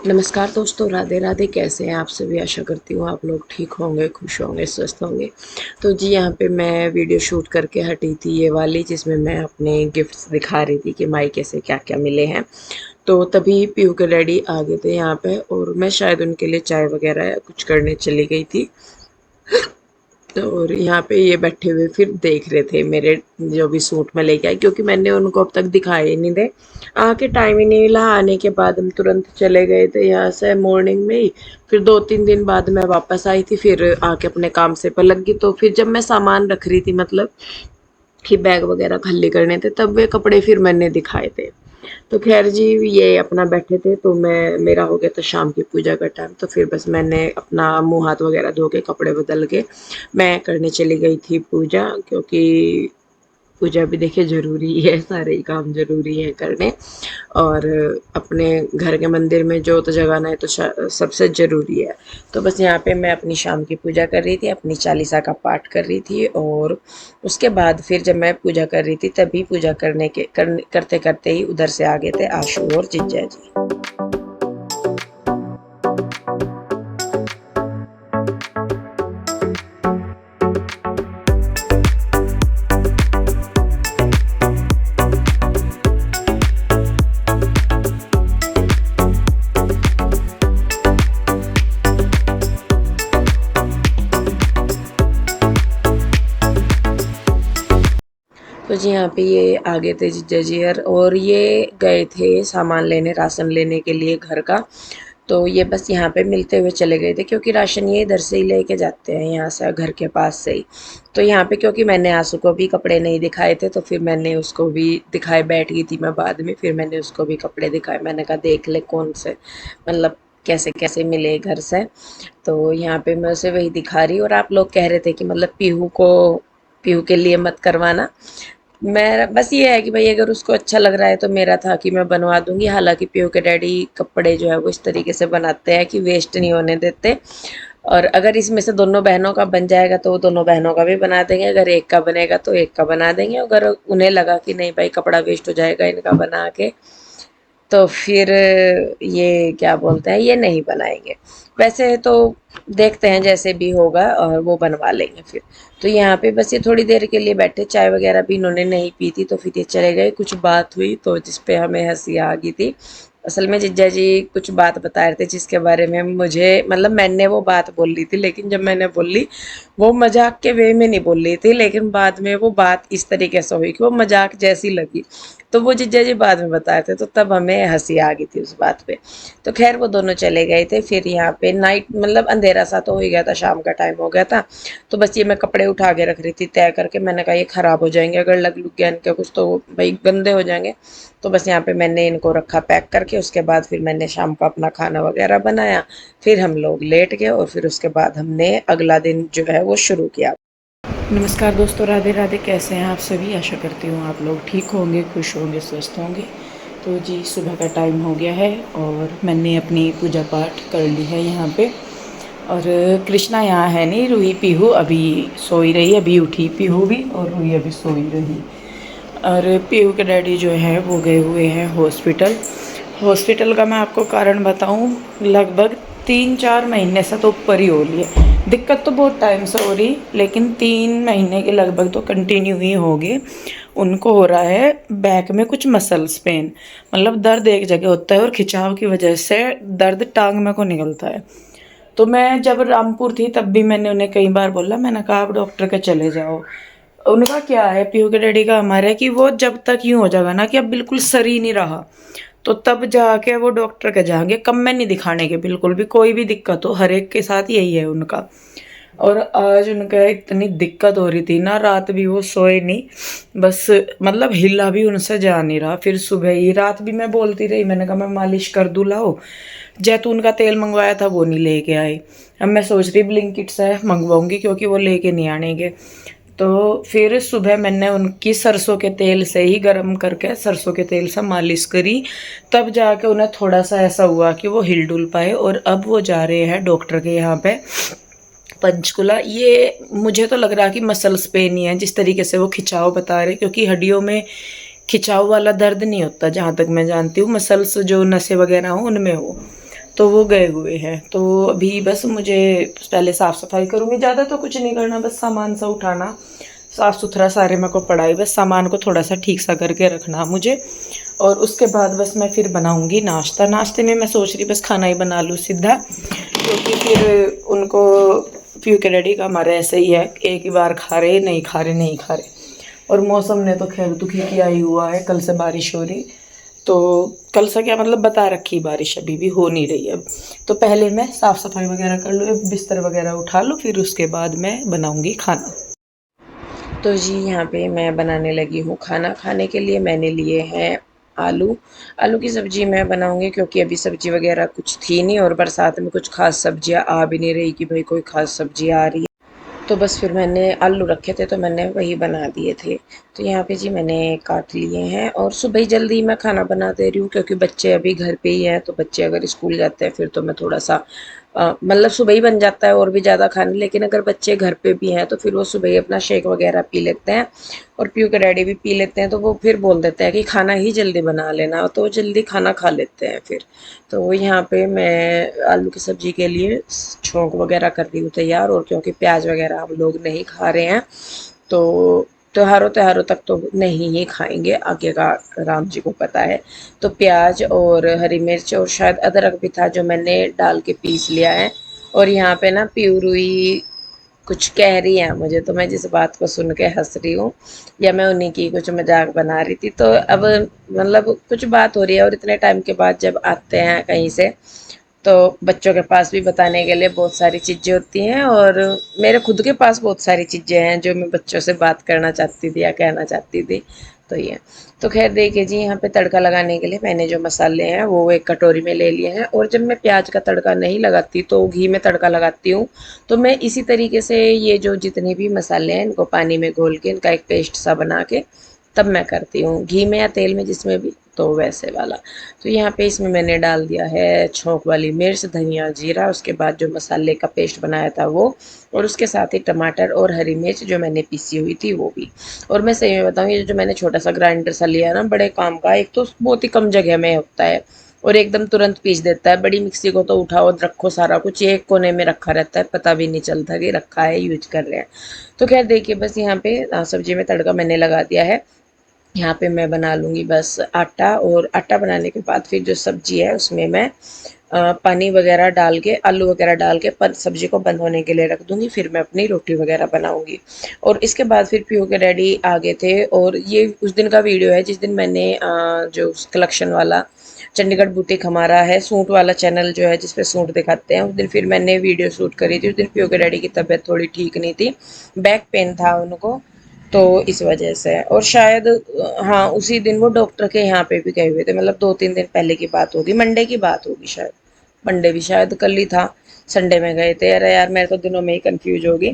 नमस्कार दोस्तों, राधे राधे। कैसे हैं आप सभी? आशा करती हूँ आप लोग ठीक होंगे, खुश होंगे, स्वस्थ होंगे। तो जी, यहाँ पे मैं वीडियो शूट करके हटी थी ये वाली, जिसमें मैं अपने गिफ्ट्स दिखा रही थी कि मायके से क्या क्या मिले हैं। तो तभी पीयू के डैडी आ गए थे यहाँ पे, और मैं शायद उनके लिए चाय वगैरह कुछ करने चली गई थी। और यहाँ पे ये बैठे हुए फिर देख रहे थे मेरे जो भी सूट मैं लेके आई, क्योंकि मैंने उनको अब तक दिखाए ही नहीं थे। आके टाइम ही नहीं मिला। आने के बाद हम तुरंत चले गए थे यहाँ से मॉर्निंग में ही। फिर 2-3 दिन बाद मैं वापस आई थी, फिर आके अपने काम से पर लग गई। तो फिर जब मैं सामान रख रही थी, मतलब कि बैग वगैरह खाली करने थे, तब वे कपड़े फिर मैंने दिखाए थे। तो खैर जी, ये अपना बैठे थे तो मैं मेरा हो गया था शाम की पूजा का टाइम। तो फिर बस मैंने अपना मुंह हाथ वगैरह धो के कपड़े बदल के मैं करने चली गई थी पूजा, क्योंकि पूजा भी देखिए ज़रूरी है, सारे ही काम ज़रूरी है करने। और अपने घर के मंदिर में जोत जगाना है तो सबसे ज़रूरी है। तो बस यहाँ पे मैं अपनी शाम की पूजा कर रही थी, अपनी चालीसा का पाठ कर रही थी। और उसके बाद फिर जब मैं पूजा कर रही थी, तभी पूजा करते करते ही उधर से आ गए थे आशू और जीजा जी। तो जी, यहाँ पे ये आ गए थे जीजा जी, और ये गए थे सामान लेने, राशन लेने के लिए घर का। तो ये बस यहाँ पे मिलते हुए चले गए थे, क्योंकि राशन ये इधर से ही लेके जाते हैं, यहाँ से घर के पास से ही। तो यहाँ पे क्योंकि मैंने आंसू को भी कपड़े नहीं दिखाए थे, तो फिर मैंने उसको भी दिखाए, बैठ गई थी मैं बाद में। फिर मैंने उसको भी कपड़े दिखाए, मैंने कहा देख ले कौन से, मतलब कैसे कैसे मिले घर से। तो यहाँ पे मैं उसे वही दिखा रही। और आप लोग कह रहे थे कि मतलब पीहू के लिए मत करवाना। मैं बस ये है कि भाई अगर उसको अच्छा लग रहा है तो मेरा था कि मैं बनवा दूंगी। हालांकि पीयू के डैडी कपड़े जो है वो इस तरीके से बनाते हैं कि वेस्ट नहीं होने देते। और अगर इसमें से दोनों बहनों का बन जाएगा तो वो दोनों बहनों का भी बना देंगे, अगर एक का बनेगा तो एक का बना देंगे। अगर उन्हें लगा कि नहीं भाई कपड़ा वेस्ट हो जाएगा इनका बना के, तो फिर ये क्या बोलते हैं, ये नहीं बनाएंगे। वैसे तो देखते हैं जैसे भी होगा, और वो बनवा लेंगे फिर। तो यहाँ पे बस ये थोड़ी देर के लिए बैठे, चाय वगैरह भी इन्होंने नहीं पी थी, तो फिर ये चले गए। कुछ बात हुई तो जिस पे हमें हंसी आ गई थी। असल में जीजा जी कुछ बात बता रहे थे, जिसके बारे में मुझे, मतलब मैंने वो बात बोल ली थी, लेकिन जब मैंने बोली, वो मजाक के वे में नहीं बोल रही थी, लेकिन बाद में वो बात इस तरीके से हुई कि वो मजाक जैसी लगी। तो वो जीजा जी बाद में बताए थे, तो तब हमें हंसी आ गई थी उस बात पे। तो खैर वो दोनों चले गए थे। फिर यहाँ पे नाइट, मतलब अंधेरा सा तो हो ही गया था, शाम का टाइम हो गया था। तो बस ये मैं कपड़े उठा के रख रही थी तय करके। मैंने कहा ये खराब हो जाएंगे, अगर लग लुग गया इनके कुछ तो भाई गंदे हो जाएंगे। तो बस यहाँ पे मैंने इनको रखा पैक करके। उसके बाद फिर मैंने शाम को अपना खाना वगैरह बनाया। फिर हम लोग लेट गए, और फिर उसके बाद हमने अगला दिन जो है वो शुरू किया। नमस्कार दोस्तों, राधे राधे। कैसे हैं आप सभी? आशा करती हूँ आप लोग ठीक होंगे, खुश होंगे, स्वस्थ होंगे। तो जी, सुबह का टाइम हो गया है और मैंने अपनी पूजा पाठ कर ली है यहाँ पे। और कृष्णा यहाँ है नहीं, रूही पीहू अभी सोई रही, अभी उठी पीहू भी, और रूही अभी सोई रही। और पीहू के डैडी जो है वो गए हुए हैं हॉस्पिटल। हॉस्पिटल का मैं आपको कारण बताऊँ, लगभग 3-4 महीने से तो ऊपर ही हो रही है। दिक्कत तो बहुत टाइम से हो रही, लेकिन 3 महीने के लगभग तो कंटिन्यू ही हो गए। उनको हो रहा है बैक में कुछ मसल्स पेन, मतलब दर्द एक जगह होता है और खिंचाव की वजह से दर्द टांग में को निकलता है। तो मैं जब रामपुर थी तब भी मैंने उन्हें कई बार बोला, मैंने कहा आप डॉक्टर के चले जाओ। उनका क्या है, पीयू के डैडी का हमारा है कि वो जब तक यूँ हो जाएगा ना कि अब बिल्कुल सर ही नहीं रहा, तो तब जाके वो डॉक्टर के जाएंगे। कम में नहीं दिखाने के बिल्कुल भी, कोई भी दिक्कत हो, हर एक के साथ यही है उनका। और आज उनका इतनी दिक्कत हो रही थी ना, रात भी वो सोए नहीं, बस मतलब हिला भी उनसे जा नहीं रहा। फिर सुबह ही, रात भी मैं बोलती रही, मैंने कहा मैं मालिश कर दूँ, लाओ। जैतून का तेल मंगवाया था वो नहीं लेके आए। अब मैं सोच रही ब्लिंकिट से मंगवाऊंगी, क्योंकि वो लेके नहीं आनेंगे। तो फिर सुबह मैंने उनकी सरसों के तेल से ही गर्म करके सरसों के तेल से मालिश करी, तब जाके उन्हें थोड़ा सा ऐसा हुआ कि वो हिल डुल पाए। और अब वो जा रहे हैं डॉक्टर के यहाँ पे, पंचकुला। ये मुझे तो लग रहा कि मसल्स पेन ही है, जिस तरीके से वो खिंचाव बता रहे, क्योंकि हड्डियों में खिंचाव वाला दर्द नहीं होता जहाँ तक मैं जानती हूँ, मसल्स जो नसें वगैरह हो उनमें हो। तो वो गए हुए हैं। तो अभी बस मुझे पहले साफ़ सफाई करूँगी, ज़्यादा तो कुछ नहीं करना, बस सामान सा उठाना, साफ़ सुथरा सारे मेरे को पड़ा है, बस सामान को थोड़ा सा ठीक सा करके रखना मुझे। और उसके बाद बस मैं फिर बनाऊँगी नाश्ता। नाश्ते में मैं सोच रही बस खाना ही बना लूँ सीधा, क्योंकि फिर उनको पीयू के डैडी का हमारे ऐसे ही है, एक ही बार खा रहे नहीं खा रहे नहीं खा रहे। और मौसम ने तो खैर दुखी किया ही हुआ है, कल से बारिश हो रही, तो कल से क्या मतलब बता रखी बारिश अभी भी हो नहीं रही अब। तो पहले मैं साफ़ सफाई वगैरह कर लूँ, बिस्तर वगैरह उठा लूँ, फिर उसके बाद मैं बनाऊँगी खाना। तो जी यहाँ पे मैं बनाने लगी हूँ खाना। खाने के लिए मैंने लिए हैं आलू। आलू की सब्ज़ी मैं बनाऊँगी, क्योंकि अभी सब्ज़ी वगैरह कुछ थी नहीं और बरसात में कुछ ख़ास सब्ज़ियाँ आ भी नहीं रही कि भाई कोई ख़ास सब्ज़ी आ रही है। तो बस फिर मैंने आलू रखे थे तो मैंने वही बना दिए थे। तो यहाँ पे जी मैंने काट लिए हैं और सुबह ही जल्दी मैं खाना बना दे रही हूँ, क्योंकि बच्चे अभी घर पे ही हैं। तो बच्चे अगर स्कूल जाते हैं फिर तो मैं थोड़ा सा मतलब सुबह ही बन जाता है और भी ज़्यादा खाने, लेकिन अगर बच्चे घर पे भी हैं तो फिर वो सुबह ही अपना शेक वगैरह पी लेते हैं और पीयू के डैडी भी पी लेते हैं। तो वो फिर बोल देते हैं कि खाना ही जल्दी बना लेना, तो वो जल्दी खाना खा लेते हैं फिर। तो यहाँ पे मैं आलू की सब्ज़ी के लिए छोंक वगैरह कर रही हूँ तैयार, और क्योंकि प्याज वगैरह हम लोग नहीं खा रहे हैं तो त्योहारों त्योहारों तक तो नहीं ही खाएंगे, आगे का राम जी को पता है। तो प्याज और हरी मिर्च और शायद अदरक भी था जो मैंने डाल के पीस लिया है। और यहाँ पे ना प्यूरी कुछ कह रही है मुझे, तो मैं जिस बात को सुन के हंस रही हूँ, या मैं उन्हीं की कुछ मजाक बना रही थी। तो अब मतलब कुछ बात हो रही है और इतने टाइम के बाद जब आते हैं कहीं से, तो बच्चों के पास भी बताने के लिए बहुत सारी चीज़ें होती हैं, और मेरे खुद के पास बहुत सारी चीज़ें हैं जो मैं बच्चों से बात करना चाहती थी या कहना चाहती थी। तो ये तो खैर देखिए जी, यहाँ पे तड़का लगाने के लिए मैंने जो मसाले हैं वो एक कटोरी में ले लिए हैं। और जब मैं प्याज का तड़का नहीं लगाती तो घी में तड़का लगाती हूँ, तो मैं इसी तरीके से ये जो जितने भी मसाले हैं इनको पानी में घोल के इनका एक पेस्ट सा बना के तब मैं करती हूँ, घी में या तेल में जिसमें भी, तो वैसे वाला। तो यहाँ पे इसमें मैंने डाल दिया है छोंक वाली मिर्च, धनिया, जीरा, उसके बाद जो मसाले का पेस्ट बनाया था वो, और उसके साथ ही टमाटर और हरी मिर्च जो मैंने पीसी हुई थी वो भी। और मैं सही में बताऊँ, ये जो मैंने छोटा सा ग्राइंडर सा लिया है ना बड़े काम का, एक तो बहुत ही कम जगह में होता है और एकदम तुरंत पीस देता है। बड़ी मिक्सी को तो उठाओ रखो, सारा कुछ एक कोने में रखा रहता है, पता भी नहीं चलता कि रखा है, यूज कर रहे हैं। तो खैर देखिए, बस यहाँ पे सब्जी में तड़का मैंने लगा दिया है। यहाँ पे मैं बना लूँगी बस आटा, और आटा बनाने के बाद फिर जो सब्जी है उसमें मैं पानी वगैरह डाल के, आलू वगैरह डाल के सब्जी को बंद होने के लिए रख दूँगी। फिर मैं अपनी रोटी वगैरह बनाऊँगी। और इसके बाद फिर पीयू के डैडी आ गए थे, और ये उस दिन का वीडियो है जिस दिन मैंने जो कलेक्शन वाला चंडीगढ़ बुटीक हमारा है, सूट वाला चैनल जो है जिसपे सूट दिखाते हैं, उस दिन फिर मैंने वीडियो शूट करी थी। उस दिन पीयू के डैडी की तबीयत थोड़ी ठीक नहीं थी, बैक पेन था उनको, तो इस वजह से। और शायद हाँ उसी दिन वो डॉक्टर के यहाँ पे भी गए हुए थे, मतलब 2-3 दिन पहले की बात होगी, मंडे की बात होगी शायद, मंडे भी शायद कल ही था, संडे में गए थे। अरे यार मैं तो दिनों में ही कंफ्यूज होगी।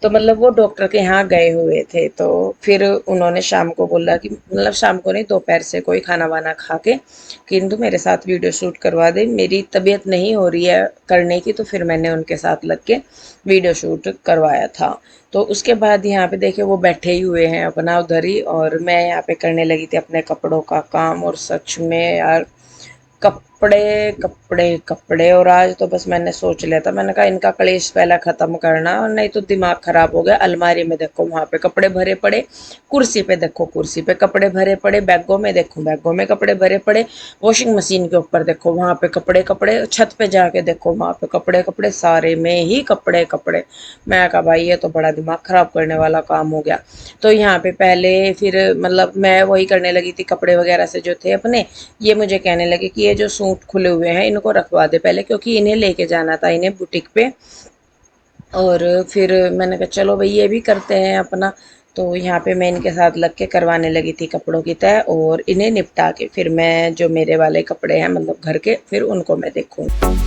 तो मतलब वो डॉक्टर के यहाँ गए हुए थे, तो फिर उन्होंने शाम को बोला कि, मतलब शाम को नहीं, दोपहर से कोई खाना वाना खा के किंतु मेरे साथ वीडियो शूट करवा दे, मेरी तबीयत नहीं हो रही है करने की। तो फिर मैंने उनके साथ लग के वीडियो शूट करवाया था। तो उसके बाद यहाँ पे देखिए वो बैठे ही हुए हैं अपना उधर ही, और मैं यहाँ पे करने लगी थी अपने कपड़ों का काम। और सच में यार कपड़े कपड़े कपड़े, और आज तो बस मैंने सोच लिया था, मैंने कहा इनका कलेश पहला खत्म करना, और नहीं तो दिमाग खराब हो गया। अलमारी में देखो वहां पे कपड़े भरे पड़े, कुर्सी पे देखो कुर्सी पे कपड़े भरे पड़े, बैगों में देखो बैगों में कपड़े भरे पड़े, वॉशिंग मशीन के ऊपर देखो वहां पे कपड़े कपड़े, छत पे जाके देखो वहां पे कपड़े कपड़े, सारे में ही कपड़े कपड़े। मैं कहा भाई ये तो बड़ा दिमाग खराब करने वाला काम हो गया। तो यहाँ पे पहले फिर मतलब मैं वही करने लगी थी कपड़े वगैरह से जो थे अपने। ये मुझे कहने लगे कि ये जो सूट खुले हुए हैं इनको रखवा दे पहले, क्योंकि इन्हें लेके जाना था इन्हें बुटीक पे। और फिर मैंने कहा चलो भाई ये भी करते हैं अपना। तो यहाँ पे मैं इनके साथ लग के करवाने लगी थी कपड़ों की तय, और इन्हें निपटा के फिर मैं जो मेरे वाले कपड़े हैं मतलब घर के, फिर उनको मैं देखूँगी।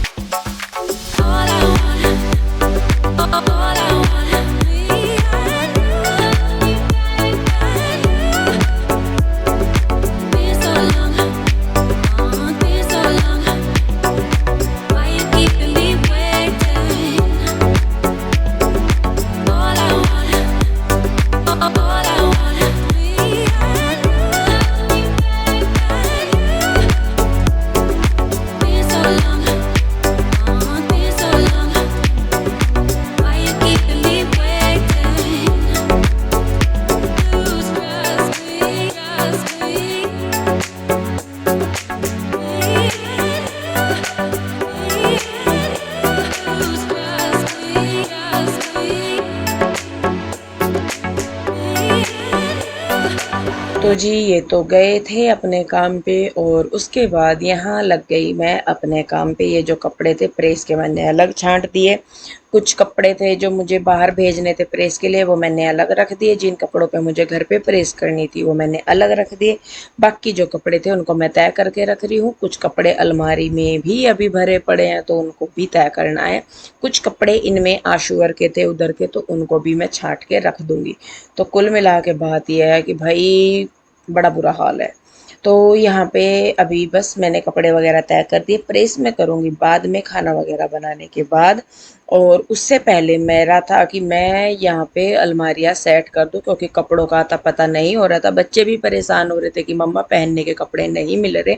तो जी ये तो गए थे अपने काम पे और उसके बाद यहाँ लग गई मैं अपने काम पे। ये जो कपड़े थे प्रेस के मैंने अलग छांट दिए। कुछ कपड़े थे जो मुझे बाहर भेजने थे प्रेस के लिए, वो मैंने अलग रख दिए। जिन कपड़ों पे मुझे घर पे प्रेस करनी थी वो मैंने अलग रख दिए। बाकी जो कपड़े थे उनको मैं तय करके रख रही हूँ। कुछ कपड़े अलमारी में भी अभी भरे पड़े हैं तो उनको भी तय करना है। कुछ कपड़े इनमें आशुअर के थे उधर के, तो उनको भी मैं छांट के रख दूंगी। तो कुल मिला के बात यह है कि भाई बड़ा बुरा हाल है। तो यहाँ पे अभी बस मैंने कपड़े वगैरह तय कर दिए, प्रेस में करूँगी बाद में खाना वगैरह बनाने के बाद। और उससे पहले मेरा था कि मैं यहाँ पे अलमारियाँ सेट कर दूँ, क्योंकि कपड़ों का था पता नहीं हो रहा था। बच्चे भी परेशान हो रहे थे कि मम्मा पहनने के कपड़े नहीं मिल रहे।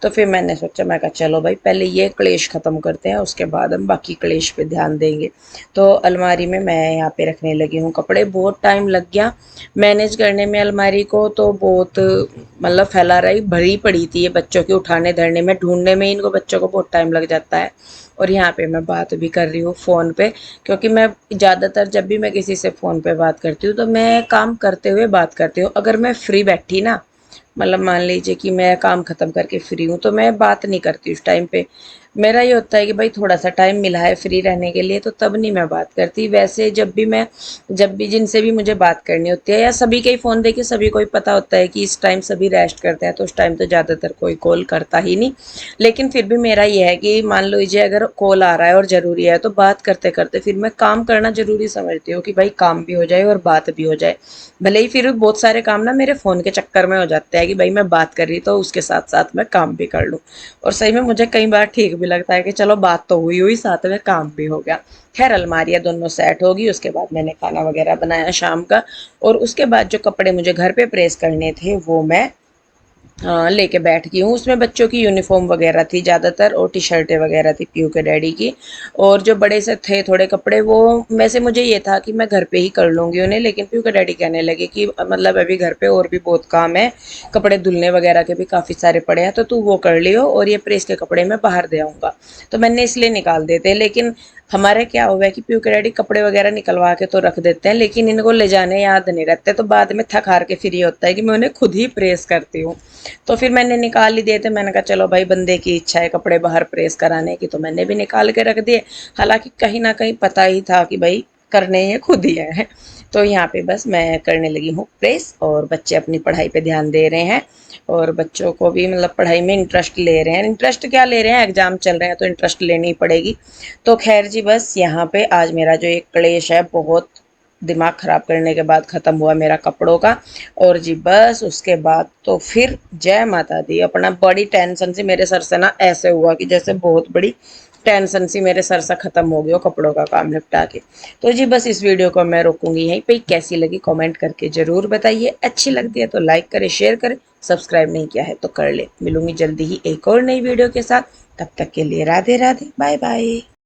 तो फिर मैंने सोचा, मैं कहा चलो भाई पहले ये क्लेश ख़त्म करते हैं, उसके बाद हम बाकी क्लेश पे ध्यान देंगे। तो अलमारी में मैं यहाँ पे रखने लगी हूँ कपड़े। बहुत टाइम लग गया मैनेज करने में अलमारी को, तो बहुत मतलब फैला रही भरी पड़ी थी ये बच्चों के उठाने धरने में, ढूंढने में इनको बच्चों को बहुत टाइम लग जाता है। और यहाँ पे मैं बात भी कर रही हूँ फ़ोन पे, क्योंकि मैं ज़्यादातर जब भी मैं किसी से फ़ोन पे बात करती हूँ तो मैं काम करते हुए बात करती हूँ। अगर मैं फ्री बैठी ना, मतलब मान लीजिए कि मैं काम ख़त्म करके फ्री हूँ, तो मैं बात नहीं करती उस टाइम पे। मेरा ये होता है कि भाई थोड़ा सा टाइम मिला है फ्री रहने के लिए, तो तब नहीं मैं बात करती। वैसे जब भी जिनसे भी मुझे बात करनी होती है, या सभी के ही फ़ोन देखिए सभी को ही पता होता है कि इस टाइम सभी रेस्ट करते हैं, तो उस टाइम तो ज़्यादातर कोई कॉल करता ही नहीं। लेकिन फिर भी मेरा ये है कि मान लीजिए अगर कॉल आ रहा है और ज़रूरी है, तो बात करते करते फिर मैं काम करना ज़रूरी समझती हूँ कि भाई काम भी हो जाए और बात भी हो जाए। भले ही फिर बहुत सारे काम ना मेरे फ़ोन के चक्कर में हो जाते हैं कि भाई मैं बात कर रही तो उसके साथ साथ मैं काम भी कर लूँ। और सही में मुझे कई बार ठीक भी लगता है कि चलो बात तो हुई हुई, साथ में काम भी हो गया। खैर अलमारियाँ दोनों सेट होगी, उसके बाद मैंने खाना वगैरह बनाया शाम का। और उसके बाद जो कपड़े मुझे घर पे प्रेस करने थे वो मैं लेके बैठ गई हूँ। उसमें बच्चों की यूनिफॉर्म वगैरह थी ज़्यादातर, और टी शर्टें वगैरह थी पीयू के डैडी की। और जो बड़े से थे थोड़े कपड़े, वो वैसे मुझे ये था कि मैं घर पे ही कर लूँगी उन्हें, लेकिन पीयू के डैडी कहने लगे कि मतलब अभी घर पे और भी बहुत काम है, कपड़े धुलने वगैरह के भी काफ़ी सारे पड़े हैं, तो तू वो कर लियो और ये प्रेस के कपड़े मैं बाहर दे आऊँगा। तो मैंने इसलिए निकाल देते, लेकिन हमारे क्या हुआ है कि पीयू के डैडी कपड़े वगैरह निकलवा के तो रख देते हैं, लेकिन इनको ले जाने याद नहीं रहते, तो बाद में थक हार के फिर ये होता है कि मैं उन्हें खुद ही प्रेस करती हूँ। तो फिर मैंने निकाल ही दिए थे। मैंने कहा चलो भाई बंदे की इच्छा है कपड़े बाहर प्रेस कराने की, तो मैंने भी निकाल के रख दिए। हालांकि कहीं ना कहीं पता ही था कि भाई करने ये खुद ही है। तो यहाँ पे बस मैं करने लगी हूँ प्रेस, और बच्चे अपनी पढ़ाई पे ध्यान दे रहे हैं। और बच्चों को भी मतलब पढ़ाई में इंटरेस्ट ले रहे हैं। इंटरेस्ट क्या ले रहे हैं, एग्जाम चल रहे हैं तो इंटरेस्ट लेनी ही पड़ेगी। तो खैर जी बस यहाँ पे आज मेरा जो एक क्लेश है बहुत दिमाग ख़राब करने के बाद ख़त्म हुआ मेरा कपड़ों का। और जी बस उसके बाद तो फिर जय माता दी। अपना बड़ी टेंशन सी मेरे सर से ना ऐसे हुआ कि जैसे बहुत बड़ी टेंशन सी मेरे सर से ख़त्म हो गई हो कपड़ों का काम निपटा के। तो जी बस इस वीडियो को मैं रोकूंगी यहीं पे। कैसी लगी कमेंट करके ज़रूर बताइए। अच्छी लगती है तो लाइक करें, शेयर करें, सब्सक्राइब नहीं किया है तो कर ले। मिलूंगी जल्दी ही एक और नई वीडियो के साथ। तब तक के लिए राधे राधे, बाय बाय।